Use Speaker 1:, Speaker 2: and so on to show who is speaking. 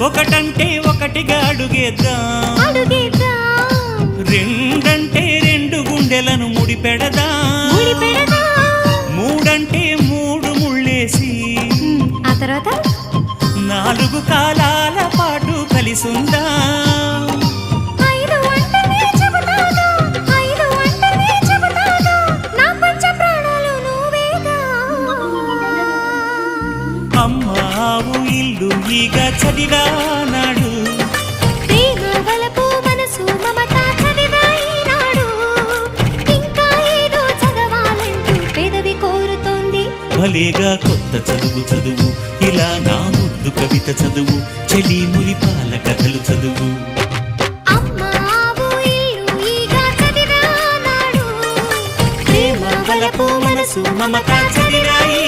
Speaker 1: ఒకటంటే ఒకటిగా అడుగేద్దాం, రెండంటే రెండు గుండెలను ముడిపెడదాం, మూడంటే మూడు ముళ్ళేసి
Speaker 2: ఆ తర్వాత
Speaker 1: నాలుగు కాలాల పాటు కలిసుందాం. అమ్మావు ఇల్లు ఈగ చదివానాడు,
Speaker 2: ప్రేమ వలపు మనసు మమత చదివాయినాడు, ఇంకా ఏదో చదవాలంటూ పెదవి కోరుతోంది.
Speaker 1: భలేగా కొత్త చదువు చదువు, ఇలా నా ముద్దు కవిత చదువు, చెలి మురిపాల కథలు చదువు.
Speaker 2: అమ్మావు ఇల్లు ఈగ చదివానాడు,
Speaker 1: ప్రేమ వలపు మనసు మమత చదివాయి